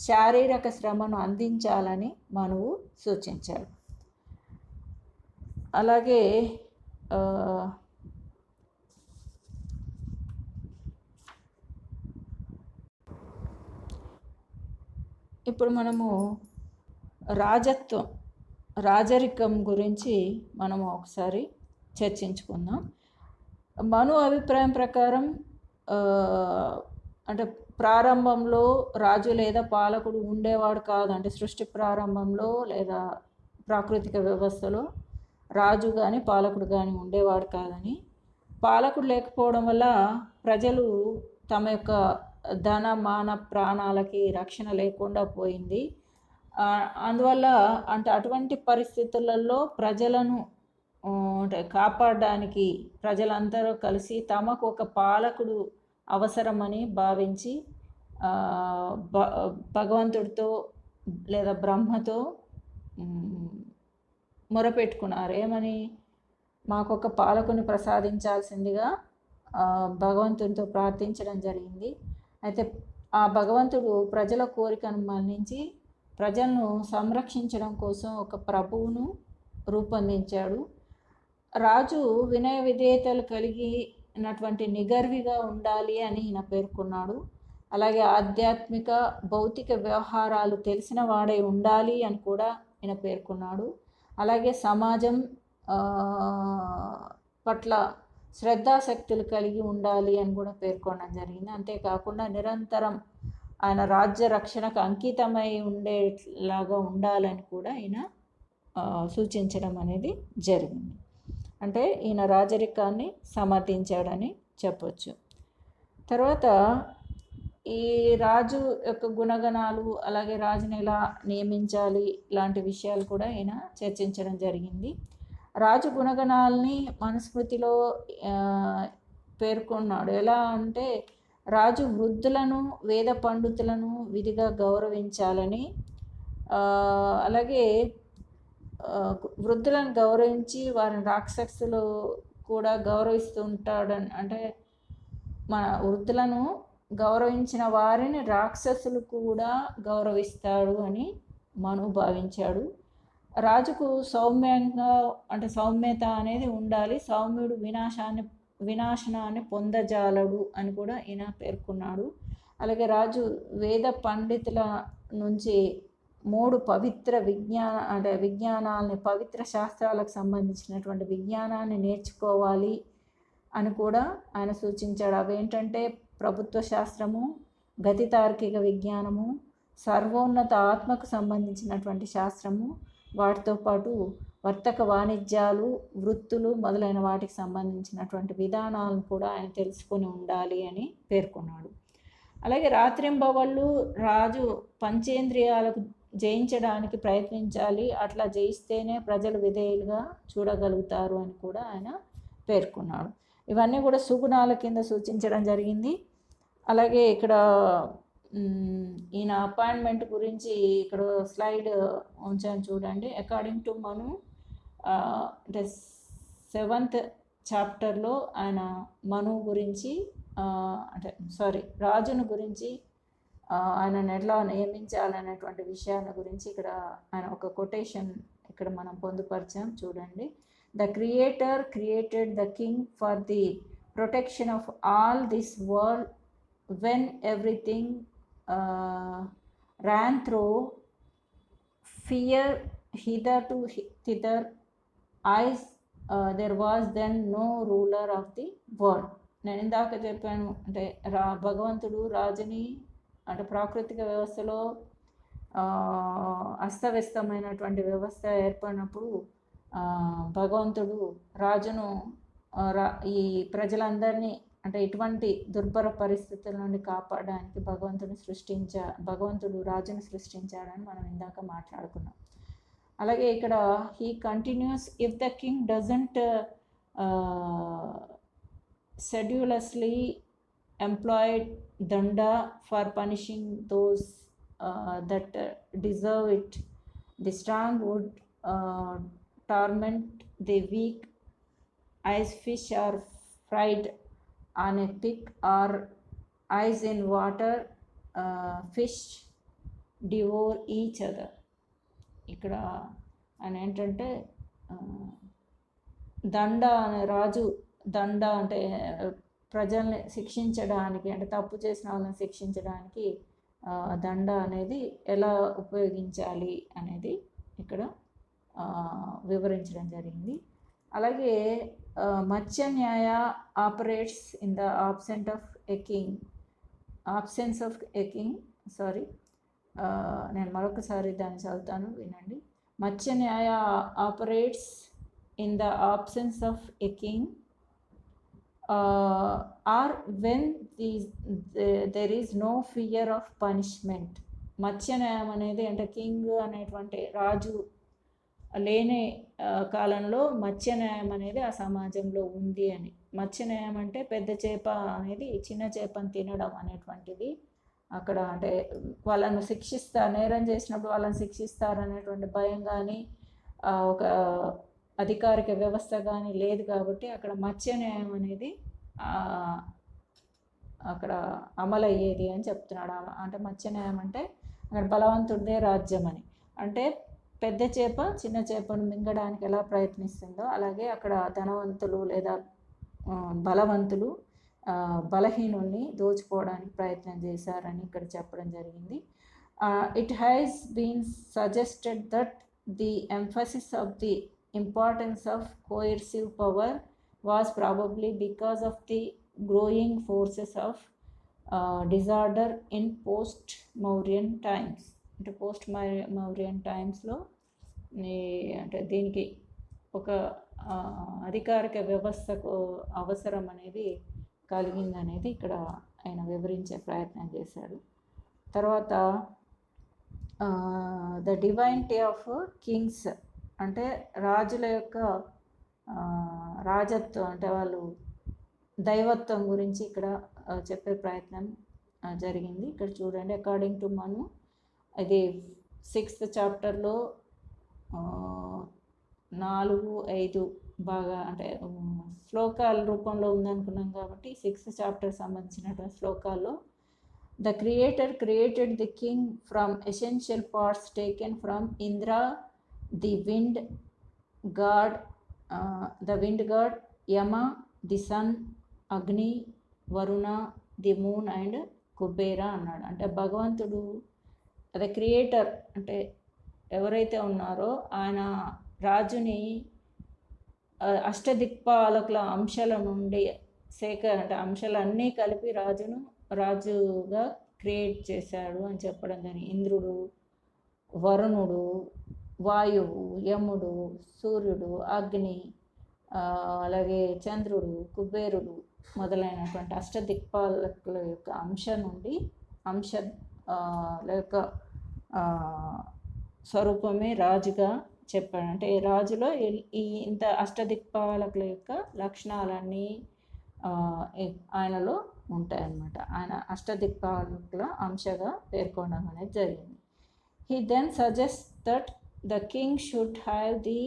శారీరక శ్రమను అందించాలని మనువు సూచించాడు. అలాగే ఇప్పుడు మనము రాజరికం గురించి మనము ఒకసారి చర్చించుకుందాం. మను అభిప్రాయం ప్రకారం అంటే ప్రారంభంలో రాజు లేదా పాలకుడు ఉండేవాడు కాదు. అంటే సృష్టి ప్రారంభంలో లేదా ప్రాకృతిక వ్యవస్థలో రాజు కానీ పాలకుడు కానీ ఉండేవాడు కాదని, పాలకుడు లేకపోవడం వల్ల ప్రజలు తమ యొక్క ధన మాన ప్రాణాలకి రక్షణ లేకుండా పోయింది. అందువల్ల అంటే అటువంటి పరిస్థితులలో ప్రజలను అంటే కాపాడడానికి ప్రజలందరూ కలిసి తమకు ఒక పాలకుడు అవసరమని భావించి భగవంతుడితో లేదా బ్రహ్మతో మొరపెట్టుకున్నారు. ఏమని? మాకొక పాలకుని ప్రసాదించాల్సిందిగా భగవంతునితో ప్రార్థించడం జరిగింది. అయితే ఆ భగవంతుడు ప్రజల కోరికను మన్నించి ప్రజలను సంరక్షించడం కోసం ఒక ప్రభువును రూపొందించాడు. రాజు వినయ విధేయతలు కలిగినటువంటి నిగర్విగా ఉండాలి అని ఈయన పేర్కొన్నాడు. అలాగే ఆధ్యాత్మిక భౌతిక వ్యవహారాలు తెలిసిన వాడై ఉండాలి అని కూడా ఈయన పేర్కొన్నాడు. అలాగే సమాజం పట్ల శ్రద్ధాశక్తులు కలిగి ఉండాలి అని కూడా పేర్కొనడం జరిగింది. అంతేకాకుండా నిరంతరం ఆయన రాజ్య రక్షణకు అంకితమై ఉండేలాగా ఉండాలని కూడా ఈయన సూచించడం అనేది జరిగింది. అంటే ఈయన రాజరికాన్ని సమర్థించాడని చెప్పొచ్చు. తర్వాత ఈ రాజు యొక్క గుణగణాలు అలాగే రాజుని ఎలా నియమించాలి ఇలాంటి విషయాలు కూడా ఈయన చర్చించడం జరిగింది. రాజు గుణగణాలని మనుస్మృతిలో పేర్కొన్నాడు. ఎలా అంటే రాజు వృద్ధులను వేద పండితులను విధిగా గౌరవించాలని, అలాగే వృద్ధులను గౌరవించి వారిని రాక్షసులు కూడా గౌరవిస్తుంటాడని, అంటే మన వృద్ధులను గౌరవించిన వారిని రాక్షసులు కూడా గౌరవిస్తాడు అని మనువు భావించాడు. రాజుకు సౌమ్యంగా అంటే సౌమ్యత అనేది ఉండాలి. సౌమ్యుడు వినాశాన్ని వినాశనాన్ని పొందజాలడు అని కూడా ఈయన పేర్కొన్నాడు. అలాగే రాజు వేద పండితుల నుంచి 3 పవిత్ర విజ్ఞానాలని, పవిత్ర శాస్త్రాలకు సంబంధించినటువంటి విజ్ఞానాన్ని నేర్చుకోవాలి అని కూడా ఆయన సూచించాడు. అవేంటంటే ప్రభుత్వ శాస్త్రము, గతి తార్కిక విజ్ఞానము, సర్వోన్నత ఆత్మకు సంబంధించినటువంటి శాస్త్రము, వాటితో పాటు వర్తక వాణిజ్యాలు, వృత్తులు మొదలైన వాటికి సంబంధించినటువంటి విధానాలను కూడా ఆయన తెలుసుకొని ఉండాలి అని పేర్కొన్నాడు. అలాగే రాత్రింబవళ్ళు రాజు పంచేంద్రియాలకు జయించడానికి ప్రయత్నించాలి, అట్లా జయిస్తేనే ప్రజలు విధేయులుగా చూడగలుగుతారు అని కూడా ఆయన పేర్కొన్నాడు. ఇవన్నీ కూడా సుగుణాల కింద సూచించడం జరిగింది. అలాగే ఇక్కడ ఈయన అపాయింట్మెంట్ గురించి ఇక్కడ స్లైడ్ ఉంచాను చూడండి. అకార్డింగ్ టు మను అంటే 7th చాప్టర్లో ఆయన మను గురించి రాజును గురించి ఆయనను ఎట్లా నియమించాలనేటువంటి విషయాల గురించి ఇక్కడ ఆయన ఒక కొటేషన్ ఇక్కడ మనం పొందుపరిచాం చూడండి. The creator created the king for the protection of all this world when everything ran through fear hither to thither eyes there was then no ruler of the world. నేను ఇందాక చెప్పాను అంటే భగవంతుడు రాజుని అంటే ప్రాకృతిక వ్యవస్థలో అస్తవ్యస్తమైనటువంటి వ్యవస్థ ఏర్పడినప్పుడు భగవంతుడు రాజును ఈ ప్రజలందరినీ అంటే ఇటువంటి దుర్భర పరిస్థితుల నుండి కాపాడడానికి భగవంతుడు రాజును సృష్టించాడని మనం ఇందాక మాట్లాడుకున్నాం. అలాగే ఇక్కడ he continues if the king doesn't sedulously employed danda for punishing those that deserve it, the strong would torment the weak as fish are fried on a pick or eyes in water fish devour each other. ఇక్కడ ఆయన ఏంటంటే దండ అనే రాజు దండ అంటే ప్రజల్ని శిక్షించడానికి అంటే తప్పు చేసిన వాళ్ళని శిక్షించడానికి దండ అనేది ఎలా ఉపయోగించాలి అనేది ఇక్కడ వివరించడం జరిగింది. అలాగే matsya nyaya operates in the absence of a king నేను మరొకసారి దాన్ని చదువుతాను వినండి. Matsya nyaya operates in the absence of a king or when there is no fear of punishment. మత్స్య న్యాయం అనేది అంటే కింగ్ అనేటువంటి రాజు లేని కాలంలో మత్స్య న్యాయం అనేది ఆ సమాజంలో ఉంది అని. మత్స్య న్యాయం అంటే పెద్ద చేప అనేది చిన్న చేపను తినడం అనేటువంటిది అక్కడ అంటే వాళ్ళను నేరం చేసినప్పుడు వాళ్ళని శిక్షిస్తారనేటువంటి భయం కానీ ఒక అధికారిక వ్యవస్థ కానీ లేదు కాబట్టి అక్కడ మత్స్య న్యాయం అనేది అక్కడ అమలయ్యేది అని చెప్తున్నాడు. అంటే మత్స్య న్యాయం అంటే అక్కడ బలవంతుడిదే రాజ్యం అని. అంటే పెద్ద చేప చిన్న చేపను మింగడానికి ఎలా ప్రయత్నిస్తుందో అలాగే అక్కడ ధనవంతులు లేదా బలవంతులు బలహీనుల్ని దోచుకోవడానికి ప్రయత్నం చేశారని ఇక్కడ చెప్పడం జరిగింది. It has been suggested that the emphasis of the importance of coercive power was probably because of the growing forces of disorder in post Mauryan times. అంటే పోస్ట్ మౌర్యన్ టైమ్స్లో అంటే దీనికి ఒక అధికారిక వ్యవస్థకు అవసరం అనేది కలిగిందనేది ఇక్కడ ఆయన వివరించే ప్రయత్నం చేశాడు. తర్వాత ద డివైనిటీ ఆఫ్ కింగ్స్ అంటే రాజుల యొక్క రాజత్వం అంటే వాళ్ళు దైవత్వం గురించి ఇక్కడ చెప్పే ప్రయత్నం జరిగింది. ఇక్కడ చూడండి. అకార్డింగ్ టు మను ఇది 6th చాప్టర్లో 4-5 బాగా అంటే శ్లోకాల రూపంలో ఉందనుకున్నాం కాబట్టి 6th చాప్టర్ సంబంధించినటువంటి శ్లోకాల్లో the creator created the king from essential parts taken from Indra the wind god Yama the sun, Agni, Varuna, the moon and Kubera అన్నాడు. అంటే భగవంతుడు అదే క్రియేటర్ అంటే ఎవరైతే ఉన్నారో ఆయన రాజుని అష్టదిక్పాలకుల అంశాల నుండి అంటే అంశాలన్నీ కలిపి రాజుగా క్రియేట్ చేశాడు అని చెప్పడం జరిగింది. ఇంద్రుడు, వరుణుడు, వాయువు, యముడు, సూర్యుడు, అగ్ని, అలాగే చంద్రుడు, కుబేరుడు మొదలైనటువంటి అష్టదిక్పాలకుల యొక్క అంశ లేక స్వరూపమే రాజుగా చెప్పాడు. అంటే రాజులో ఇంత అష్టదిక్పాలకుల యొక్క లక్షణాలన్నీ ఆయనలో ఉంటాయన్నమాట. ఆయన అష్టదిక్పాలకుల అంశగా పేర్కొనడం అనేది జరిగింది. He then suggests that the king should have the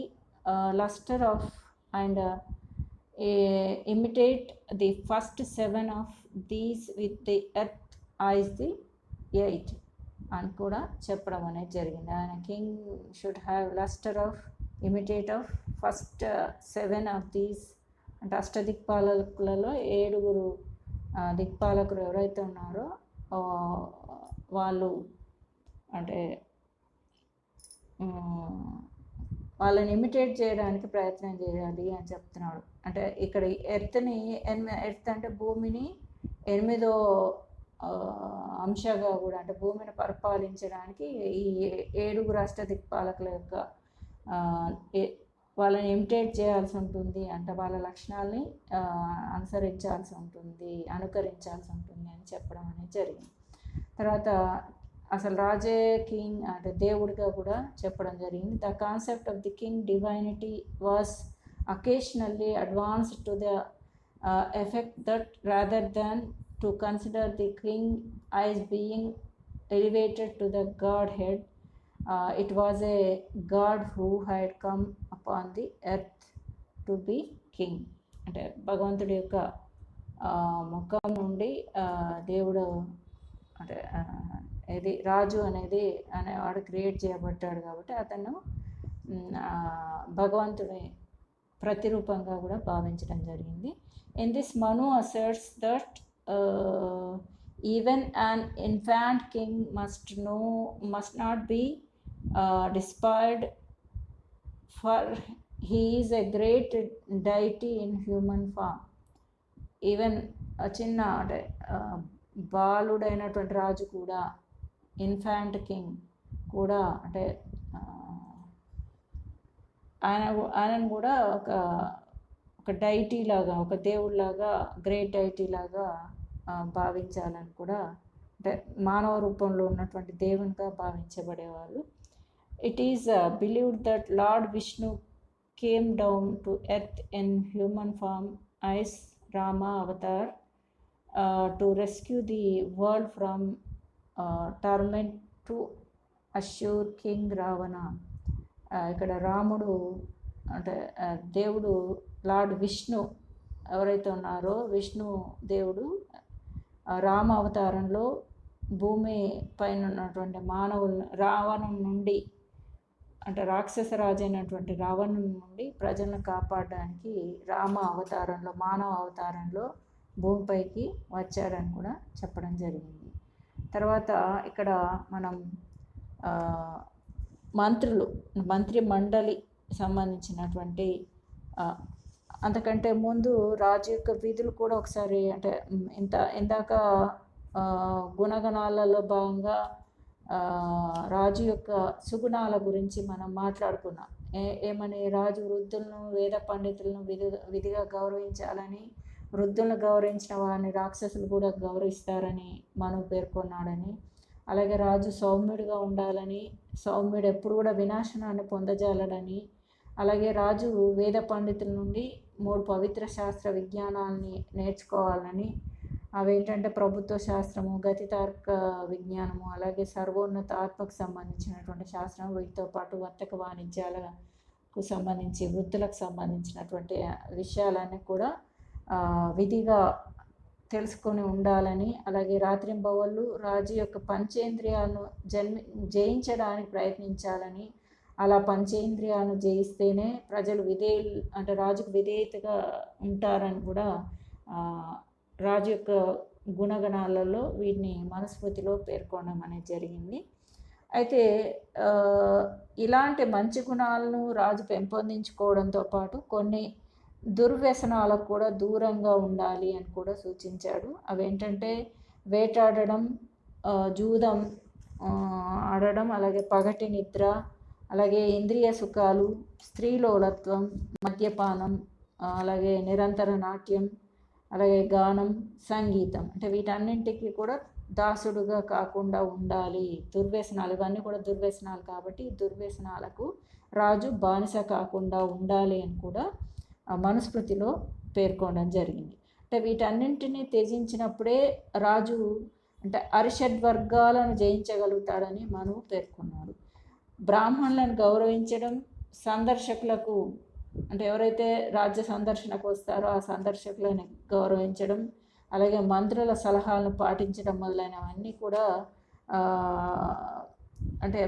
luster of and imitate the first 7 of these with the earth as the 8 అని కూడా చెప్పడం అనేది జరిగింది. ఆయన king should have lustre of imitate of first 7 of these అంటే అష్టదిక్పాలకులలో 7 దిక్పాలకులు ఎవరైతే ఉన్నారో వాళ్ళు అంటే వాళ్ళని ఇమిటేట్ చేయడానికి ప్రయత్నం చేయాలి అని చెప్తున్నాడు. అంటే ఇక్కడ ఎర్త్ అంటే భూమిని 8వ అంశగా కూడా అంటే భూమిని పరిపాలించడానికి ఈ 7 అష్టదిక్పాలకుల యొక్క వాళ్ళని ఇమిటేట్ చేయాల్సి ఉంటుంది. అంటే వాళ్ళ లక్షణాలని అనుకరించాల్సి ఉంటుంది అని చెప్పడం అనేది జరిగింది. తర్వాత అసలు రాజే కింగ్ అంటే దేవుడిగా కూడా చెప్పడం జరిగింది. The concept of the king divinity was occasionally advanced to the effect that rather than to consider the king as being elevated to the godhead, it was a god who had come upon the earth to be king. అంటే భగవంతుడి యొక్క ముఖం నుండి దేవుడు అంటే ఇది రాజు అనేవాడు create చేయబడ్డాడు కాబట్టి అతను భగవంతుడి ప్రతిరూపంగా కూడా భావించడం జరిగింది. In this Manu asserts that even an infant king must not be despised, for he is a great deity in human form. Even చిన్న అంటే బాలుడైనటువంటి రాజు కూడా ఇన్ఫాంట్ కింగ్ కూడా అంటే ఆయనను కూడా ఒక డైటీ లాగా ఒక దేవుడిలాగా గ్రేట్ డైటీ లాగా భావించాలని కూడా అంటే మానవ రూపంలో ఉన్నటువంటి దేవునిగా భావించబడేవాళ్ళు. It is believed that lord Vishnu came down to earth in human form as Rama avatar to rescue the world from torment to assure king Ravana. ఇక్కడ రాముడు అంటే దేవుడు లార్డ్ విష్ణు ఎవరైతే ఉన్నారో విష్ణు దేవుడు రామ అవతారంలో భూమి పైన ఉన్నటువంటి మానవులను రావణం నుండి అంటే రాక్షస రాజు అయినటువంటి రావణుని నుండి ప్రజలను కాపాడడానికి మానవ అవతారంలో భూమిపైకి వచ్చాడని కూడా చెప్పడం జరిగింది. తర్వాత ఇక్కడ మనం మంత్రి మండలి సంబంధించినటువంటి అంతకంటే ముందు రాజు యొక్క విధులు కూడా ఒకసారి అంటే ఇందాక గుణగణాలలో భాగంగా రాజు యొక్క సుగుణాల గురించి మనం మాట్లాడుకున్నాం. ఏమని రాజు వృద్ధులను వేద పండితులను విధిగా గౌరవించాలని, వృద్ధులను గౌరవించిన వారిని రాక్షసులు కూడా గౌరవిస్తారని మనం పేర్కొన్నాడని, అలాగే రాజు సౌమ్యుడిగా ఉండాలని, సౌమ్యుడు ఎప్పుడు కూడా వినాశనాన్ని పొందజాలడని, అలాగే రాజు వేద పండితుల నుండి 3 పవిత్ర శాస్త్ర విజ్ఞానాలని నేర్చుకోవాలని, అవేంటంటే ప్రభుత్వ శాస్త్రము, గతితార్క విజ్ఞానము, అలాగే సర్వోన్నత ఆత్మకు సంబంధించినటువంటి శాస్త్రం, వీటితో పాటు వర్తక వాణిజ్యాలకు సంబంధించి వృత్తులకు సంబంధించినటువంటి విషయాలన్నీ కూడా విధిగా తెలుసుకొని ఉండాలని, అలాగే రాత్రింబవళ్ళు రాజు యొక్క పంచేంద్రియాలను జయించడానికి ప్రయత్నించాలని, అలా పంచేంద్రియాలను జయిస్తేనే ప్రజలు అంటే రాజుకు విధేయతగా ఉంటారని కూడా రాజు యొక్క గుణగణాలలో వీటిని మనుస్మృతిలో పేర్కొనడం అనేది జరిగింది. అయితే ఇలాంటి మంచి గుణాలను రాజు పెంపొందించుకోవడంతో పాటు కొన్ని దుర్వ్యసనాలకు కూడా దూరంగా ఉండాలి అని కూడా సూచించాడు. అవేంటంటే వేటాడడం, జూదం ఆడడం, అలాగే పగటి నిద్ర, అలాగే ఇంద్రియ సుఖాలు, స్త్రీలోలత్వం, మద్యపానం, అలాగే నిరంతర నాట్యం, అలాగే గానం, సంగీతం, అంటే వీటన్నింటికి కూడా దాసుడుగా కాకుండా ఉండాలి. దుర్వ్యసనాలు, ఇవన్నీ కూడా దుర్వ్యసనాలు కాబట్టి దుర్వ్యసనాలకు రాజు బానిస కాకుండా ఉండాలి అని కూడా మనుస్మృతిలో పేర్కొనడం జరిగింది. అంటే వీటన్నింటినీ త్యజించినప్పుడే రాజు అంటే అరిషడ్వర్గాలను జయించగలుగుతాడని మనువు పేర్కొన్నాడు. బ్రాహ్మణులను గౌరవించడం, సందర్శకులకు అంటే ఎవరైతే రాజ్య సందర్శనకు వస్తారో ఆ సందర్శకులను గౌరవించడం, అలాగే మంత్రుల సలహాలను పాటించడం మొదలైనవన్నీ కూడా అంటే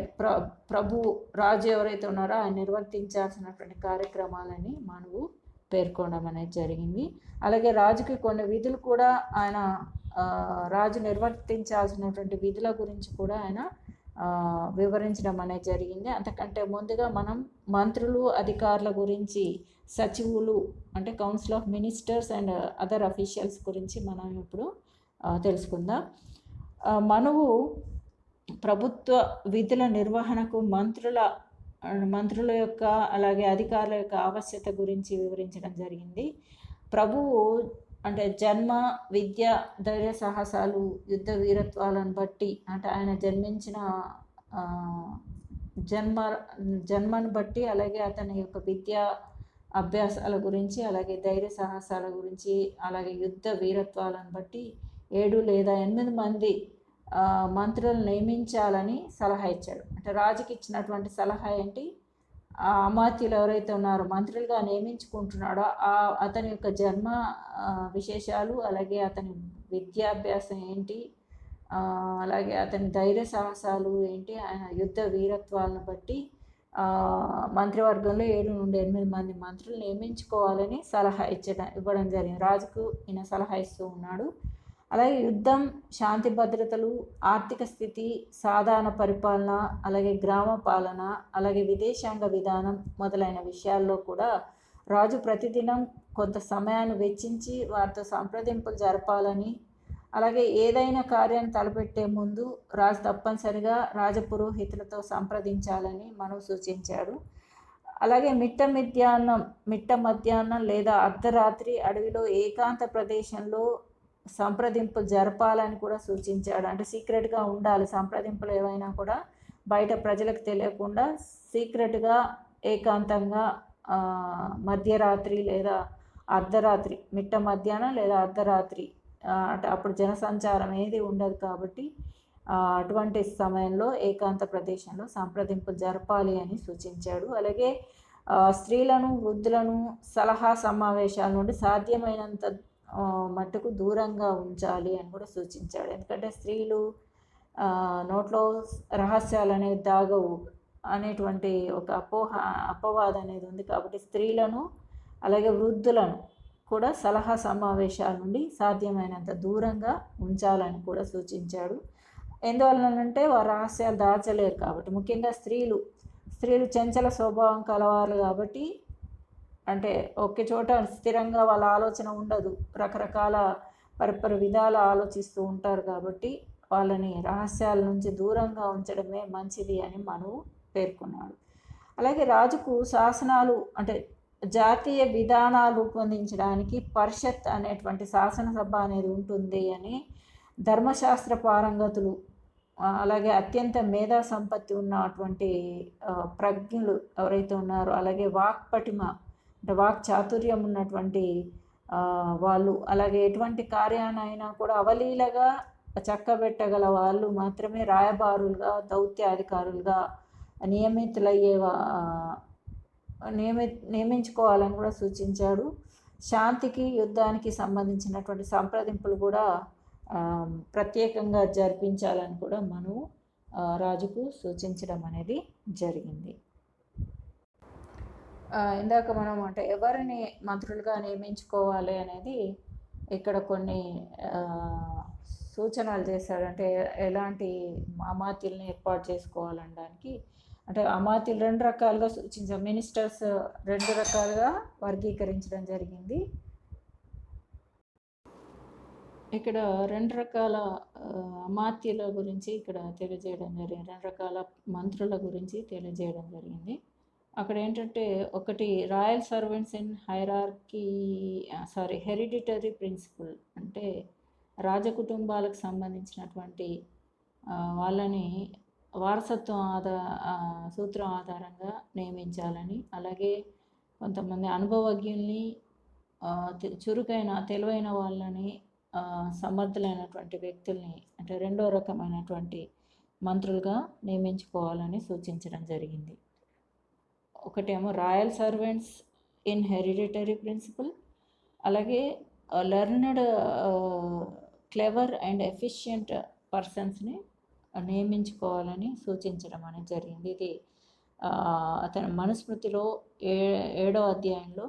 ప్రభు రాజు ఎవరైతే ఉన్నారో ఆయన నిర్వర్తించాల్సినటువంటి కార్యక్రమాలని మనువు పేర్కొనడం అనేది జరిగింది. అలాగే రాజుకి కొన్ని విధులు కూడా ఆయన రాజు నిర్వర్తించాల్సినటువంటి విధుల గురించి కూడా ఆయన వివరించడం అనేది జరిగింది. అంతకంటే ముందుగా మనం మంత్రులు, అధికారుల గురించి, సచివులు అంటే council of ministers and other officials గురించి మనం ఇప్పుడు తెలుసుకుందాం. మనువు ప్రభుత్వ విధుల నిర్వహణకు మంత్రుల యొక్క అలాగే అధికారుల యొక్క ఆవశ్యకత గురించి వివరించడం జరిగింది. ప్రభువు అంటే జన్మ, విద్య, ధైర్య సాహసాలు, యుద్ధ వీరత్వాలను బట్టి అంటే ఆయన జన్మించిన జన్మను బట్టి, అలాగే అతని యొక్క విద్యా అభ్యాసాల గురించి, అలాగే ధైర్య సాహసాల గురించి, అలాగే యుద్ధ వీరత్వాలను బట్టి 7 లేదా 8 మంది మంత్రులను నియమించాలని సలహా ఇచ్చాడు. అంటే రాజుకి ఇచ్చినటువంటి సలహా ఏంటి, ఆ అమాత్యులు ఎవరైతే ఉన్నారో మంత్రులుగా నియమించుకుంటున్నాడో అతని యొక్క జన్మ విశేషాలు, అలాగే అతని విద్యాభ్యాసం ఏంటి, అలాగే అతని ధైర్య సాహసాలు ఏంటి, ఆయన యుద్ధ వీరత్వాలను బట్టి మంత్రివర్గంలో 7 నుండి 8 మంది మంత్రులు నియమించుకోవాలని సలహా ఇవ్వడం జరిగింది. రాజుకు ఈయన సలహా ఇస్తూ ఉన్నాడు. అలాగే యుద్ధం, శాంతి భద్రతలు, ఆర్థిక స్థితి, సాధారణ పరిపాలన, అలాగే గ్రామ పాలన, అలాగే విదేశాంగ విధానం మొదలైన విషయాల్లో కూడా రాజు ప్రతిదినం కొంత సమయాన్ని వెచ్చించి వారితో సంప్రదింపులు జరపాలని, అలాగే ఏదైనా కార్యాన్ని తలపెట్టే ముందు రాజు తప్పనిసరిగా రాజపురోహితులతో సంప్రదించాలని మనం సూచించాడు. అలాగే మిట్ట మధ్యాహ్నం లేదా అర్ధరాత్రి అడవిలో ఏకాంత ప్రదేశంలో సంప్రదింపులు జరపాలని కూడా సూచించాడు. అంటే సీక్రెట్గా ఉండాలి, సంప్రదింపులు ఏవైనా కూడా బయట ప్రజలకు తెలియకుండా సీక్రెట్గా ఏకాంతంగా మధ్యరాత్రి లేదా అర్ధరాత్రి, మిట్ట మధ్యాహ్నం లేదా అర్ధరాత్రి అంటే అప్పుడు జనసంచారం ఏది ఉండదు కాబట్టి అటువంటి సమయంలో ఏకాంత ప్రదేశంలో సంప్రదింపులు జరపాలి అని సూచించాడు. అలాగే స్త్రీలను, వృద్ధులను సలహా సమావేశాల నుండి సాధ్యమైనంత మట్టుకు దూరంగా ఉంచాలి అని కూడా సూచించాడు. ఎందుకంటే స్త్రీలు నోట్లో రహస్యాలు అనేవి దాగవు అనేటువంటి ఒక అపవాదం అనేది ఉంది కాబట్టి స్త్రీలను అలాగే వృద్ధులను కూడా సలహా సమావేశాల నుండి సాధ్యమైనంత దూరంగా ఉంచాలని కూడా సూచించాడు. ఎందువలనంటే వారు రహస్యాలు దాచలేరు కాబట్టి, ముఖ్యంగా స్త్రీలు చంచల స్వభావం కలవారు కాబట్టి, అంటే ఒకే చోట స్థిరంగా వాళ్ళ ఆలోచన ఉండదు, రకరకాల పరిపరి విధాలు ఆలోచిస్తూ ఉంటారు కాబట్టి వాళ్ళని రహస్యాల నుంచి దూరంగా ఉంచడమే మంచిది అని మనువు పేర్కొన్నాడు. అలాగే రాజుకు శాసనాలు అంటే జాతీయ విధానాలు రూపొందించడానికి పరిషత్ అనేటువంటి శాసనసభ అనేది ఉంటుంది అని, ధర్మశాస్త్ర పారంగతులు అలాగే అత్యంత మేధా సంపత్తి ఉన్నటువంటి ప్రజ్ఞులు ఎవరైతే ఉన్నారో, అలాగే వాక్పటిమ అంటే వాక్ చాతుర్యం ఉన్నటువంటి వాళ్ళు, అలాగే ఎటువంటి కార్యానైనా కూడా అవలీలగా చక్కబెట్టగల వాళ్ళు మాత్రమే రాయబారులుగా, దౌత్యాధికారులుగా నియమించుకోవాలని కూడా సూచించాడు. శాంతికి, యుద్ధానికి సంబంధించినటువంటి సంప్రదింపులు కూడా ప్రత్యేకంగా జరిపించాలని కూడా మనువు రాజుకు సూచించడం అనేది జరిగింది. ఇందాక మనం అంటే ఎవరిని మంత్రులుగా నియమించుకోవాలి అనేది ఇక్కడ కొన్ని సూచనలు చేశాడు. అంటే ఎలాంటి అమాత్యుల్ని ఏర్పాటు చేసుకోవాలనడానికి. అంటే అమాత్యులు 2 రకాలుగా సూచించాం. మినిస్టర్స్ 2 రకాలుగా వర్గీకరించడం జరిగింది. ఇక్కడ 2 రకాల అమాత్యుల గురించి ఇక్కడ తెలియజేయడం జరిగింది. 2 రకాల మంత్రుల గురించి తెలియజేయడం జరిగింది. అక్కడ ఏంటంటే ఒకటి royal servants in hereditary principal, అంటే రాజకుటుంబాలకు సంబంధించినటువంటి వాళ్ళని వారసత్వం సూత్రం ఆధారంగా నియమించాలని, అలాగే కొంతమంది అనుభవజ్ఞుల్ని, చురుకైన తెలివైన వాళ్ళని, సమర్థులైనటువంటి వ్యక్తుల్ని అంటే 2వ రకమైనటువంటి మంత్రులుగా నియమించుకోవాలని సూచించడం జరిగింది. ఒకటేమో royal servants in hereditary principal, అలాగే లెర్నడ్, క్లెవర్ అండ్ ఎఫిషియంట్ పర్సన్స్ని నియమించుకోవాలని సూచించడం అనేది జరిగింది. ఇది అతని మనుస్మృతిలో 7వ అధ్యాయంలో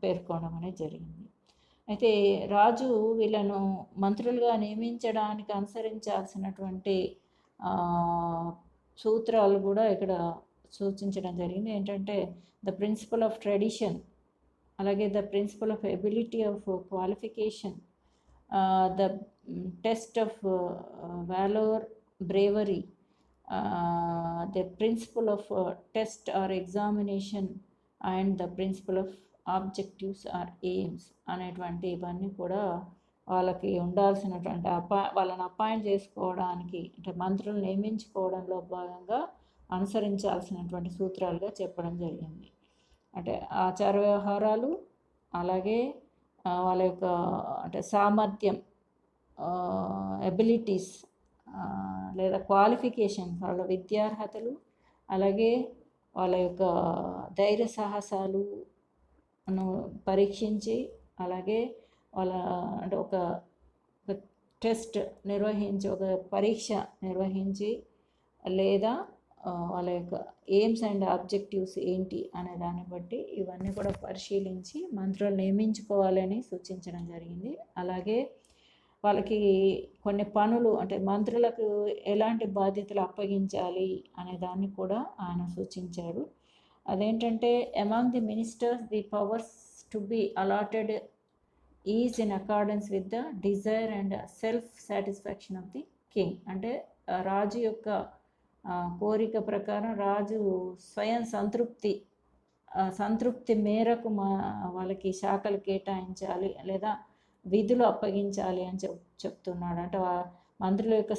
పేర్కొనడం అనేది జరిగింది. అయితే రాజు వీళ్ళను మంత్రులుగా నియమించడానికి అనుసరించాల్సినటువంటి సూత్రాలు కూడా ఇక్కడ సూచించడం జరిగింది. ఏంటంటే ద ప్రిన్సిపల్ ఆఫ్ ట్రెడిషన్, అలాగే the principle of ability of qualification, the test of valour, bravery, the principle of test or examination, and the principle of objectives or aims అనేటువంటి ఇవన్నీ కూడా వాళ్ళకి ఉండాల్సినటువంటి వాళ్ళని అపాయింట్ చేసుకోవడానికి అంటే మంత్రులు నియమించుకోవడంలో భాగంగా అనుసరించాల్సినటువంటి సూత్రాలుగా చెప్పడం జరిగింది. అంటే ఆచార వ్యవహారాలు, అలాగే వాళ్ళ యొక్క అంటే సామర్థ్యం, ఎబిలిటీస్ లేదా క్వాలిఫికేషన్, వాళ్ళ విద్యార్హతలు, అలాగే వాళ్ళ యొక్క ధైర్య సాహసాలను పరీక్షించి, అలాగే వాళ్ళ అంటే ఒక టెస్ట్ నిర్వహించి, ఒక పరీక్ష నిర్వహించి, లేదా వాళ్ళ యొక్క ఎయిమ్స్ అండ్ ఆబ్జెక్టివ్స్ ఏంటి అనే దాన్ని బట్టి ఇవన్నీ కూడా పరిశీలించి మంత్రులు నియమించుకోవాలని సూచించడం జరిగింది. అలాగే వాళ్ళకి కొన్ని పనులు అంటే మంత్రులకు ఎలాంటి బాధ్యతలు అప్పగించాలి అనే దాన్ని కూడా ఆయన సూచించాడు. అదేంటంటే among the ministers the powers to be allotted is in accordance with the desire and self satisfaction of the king. అంటే రాజు యొక్క కోరిక ప్రకారం రాజు స్వయం సంతృప్తి మేరకు వాళ్ళకి శాఖలు కేటాయించాలి లేదా విధులు అప్పగించాలి అని చెప్తున్నాడు. అంటే మంత్రుల యొక్క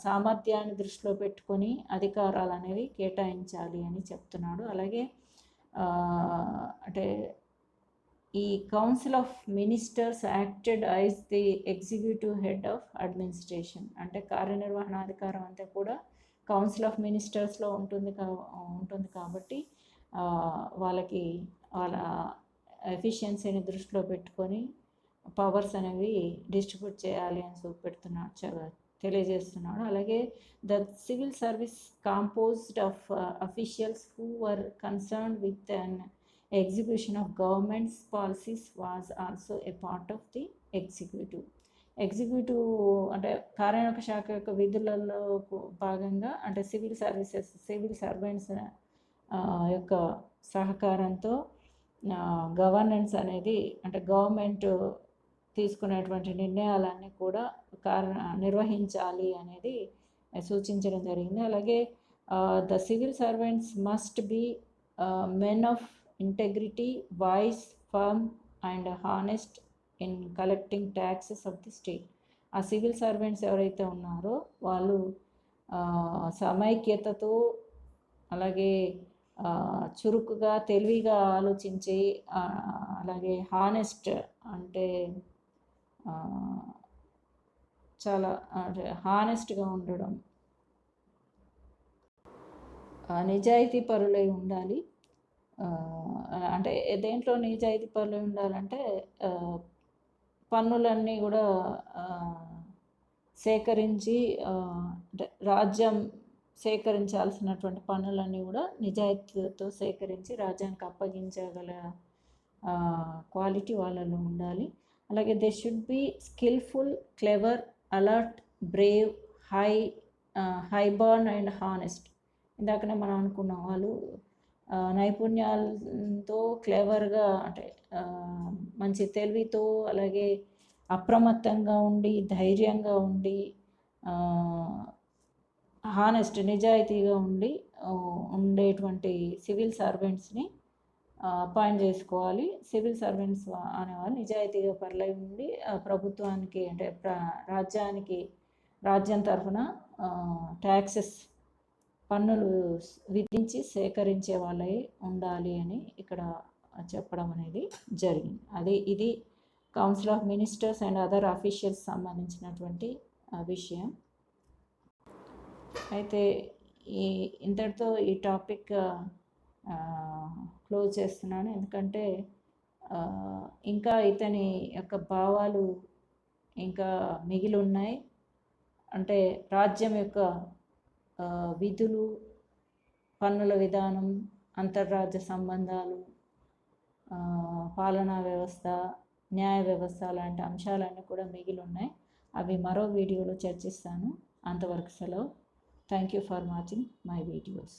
సామర్థ్యాన్ని దృష్టిలో పెట్టుకొని అధికారాలు అనేవి కేటాయించాలి అని చెప్తున్నాడు. అలాగే అంటే ఈ council of ministers acted as the executive head of administration, అంటే కార్యనిర్వహణాధికారం అంతా కూడా కౌన్సిల్ ఆఫ్ మినిస్టర్స్లో ఉంటుంది కాబట్టి వాళ్ళకి వాళ్ళ ఎఫిషియన్సీని దృష్టిలో పెట్టుకొని పవర్స్ అనేవి డిస్ట్రిబ్యూట్ చేయాలి అని తెలియజేస్తున్నాడు. అలాగే the civil service composed of officials who were concerned with an execution of government's policies was also a part of the executive అంటే కార్యనిర్వాహక శాఖ యొక్క విధులలో భాగంగా అంటే సివిల్ సర్వెంట్స్ యొక్క సహకారంతో గవర్నెన్స్ అనేది అంటే గవర్నమెంట్ తీసుకునేటువంటి నిర్ణయాలన్నీ కూడా నిర్వహించాలి అనేది సూచించడం జరిగింది. అలాగే the civil servants must be men of integrity, voice, firm and honest in collecting taxes of the state. ఆ సివిల్ సర్వెంట్స్ ఎవరైతే ఉన్నారో వాళ్ళు సమైక్యతతో, అలాగే చురుకుగా తెలివిగా ఆలోచించి, అలాగే హానెస్ట్ అంటే చాలా అంటే హానెస్ట్గా ఉండడం, నిజాయితీ పరులై ఉండాలి. అంటే దేంట్లో నిజాయితీ పరులై ఉండాలంటే పన్నులన్నీ కూడా సేకరించి అంటే రాజ్యం సేకరించాల్సినటువంటి పన్నులన్నీ కూడా నిజాయితీతో సేకరించి రాజ్యానికి అప్పగించగల క్వాలిటీ వాళ్ళలో ఉండాలి. అలాగే they should be skillful, clever, alert, brave, highborn and honest. ఇందాకనే మనం అనుకున్నాం, వాళ్ళు నైపుణ్యాలతో క్లెవర్గా, అంటే మంచి తెలివితో, అలాగే అప్రమత్తంగా ఉండి, ధైర్యంగా ఉండి, హానెస్ట్, నిజాయితీగా ఉండి ఉండేటువంటి సివిల్ సర్వెంట్స్ని అపాయింట్ చేసుకోవాలి. సివిల్ సర్వెంట్స్ అనేవాళ్ళు నిజాయితీగా పరులై ఉండి ప్రభుత్వానికి, అంటే రాజ్యం తరఫున ట్యాక్సెస్, పన్నులు విధించి సేకరించే వాళ్ళే ఉండాలి అని ఇక్కడ చెప్పడం అనేది జరిగింది. ఇది council of ministers and other officials సంబంధించినటువంటి విషయం. అయితే ఇంతటితో ఈ టాపిక్ క్లోజ్ చేస్తున్నాను. ఎందుకంటే ఇంకా ఇతని యొక్క భావాలు ఇంకా మిగిలి ఉన్నాయి. అంటే రాజ్యం యొక్క విధులు, పన్నుల విధానం, అంతర్రాజ్య సంబంధాలు, పాలనా వ్యవస్థ, న్యాయ వ్యవస్థ లాంటి అంశాలన్నీ కూడా మిగిలి ఉన్నాయి. అవి మరో వీడియోలో చర్చిస్తాను. అంతవరకు సెలవు. Thank you for watching my videos.